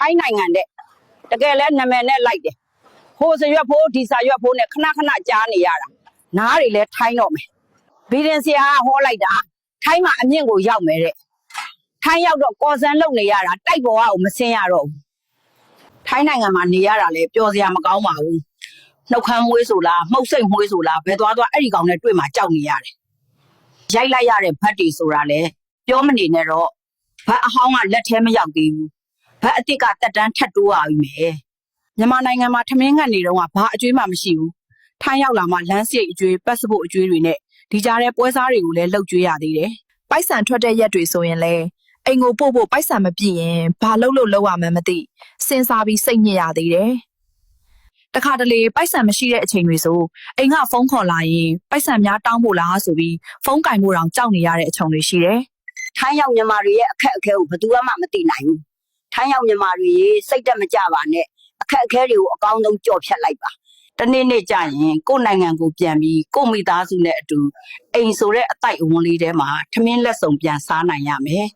ထိုင်းနိုင်ငံတဲ့တကယ်လဲနာမည်နဲ့လိုက်တယ်ဟိုစရွက်ဖိုးဒီစာရွက်ဖိုးနဲ့ခဏခဏကြားနေရတာနားတွေလဲထိုင်းတော့မယ်ဘီဒင်ဆရာဟောလိုက်တာထိုင်းမှာအမြင့်ကိုရောက်မယ်တဲ့ထိုင်းရောက်တော့ကော်စံလုံနေရတာတိုက်ပေါ်ကမဆင်းရတော့ဘူးထိုင်းနိုင်ငံမှာနေရတာလဲပျော်စရာမကောင်းပါဘူးနှုတ်ခမ်းမွေးဆိုလားမှုတ်စိတ်မွေးဆိုလားဘယ်သွားအဲ့ဒီကောင်နဲ့တွေ့မှကြောက်နေရတယ်ရိုက်လိုက်ရတဲ့ဘတ်တီဆိုတာလဲပြောမနေနဲ့တော့ဘတ်အဟောင်းကလက်ထဲမရောက်သေးဘူးဘတ်အစ်စ်ကတက်တန်းထပ်တိုးရပြီမယ်မြန်မာနိုင်ငံမှာထမင်းငတ်နေတော့ဘာအကျွေးမှမရှိဘူးထိုင်းရောက်လာမှလမ်းစိတ်အကျွေးပတ်စပို့အကျွေးတွေနဲ့ဒီကြားတဲ့ပွဲစားတွေကိုလည်းလှုပ်ကျွေးရသေးတယ်ပိုက်ဆံထွက်တဲ့ရက်တွေဆိုရင်လဲအိမ်ကိုပို့ပိုက်ဆံမပြည့်ရင်ဘာလုပ်ရမှန်းမသိစဉ်းစားပြီးစိတ်ညစ်ရသေးတယ်တခါတလေပိုက်ဆံမရှိတဲ့အချိန်တွေဆိုအိမ်ကဖုန်းခေါ်လာရင်ပိုက်ဆံများတောင်းဖို့လားဆိုပြီးဖုန်းကင်ဖို့တောင်ကြောက်နေရတဲ့အချိန်တွေရှိတယ်ထိုင်းရောက်မြန်မာတွေရဲ့အခက်အခဲကိုဘယ်သူမှမသိနိုင်ဘူးထိုင်းရောက်မြန်မာတွေစိတ်တက်မကြပါနဲ့အခက်အခဲတွေကိုအကောင်းဆုံးကြော်ဖြတ်လိုက်ပါတနေ့ကြာရင်ကိုယ့်နိုင်ငံကိုပြန်ပြီးကိုယ့်မိသားစုနဲ့အတူအိမ်ဆိုတဲ့အတိုက်အဝန်းလေးထဲမှာထမင်းလက်ဆောင်ပြန်စားနိုင်ရမယ်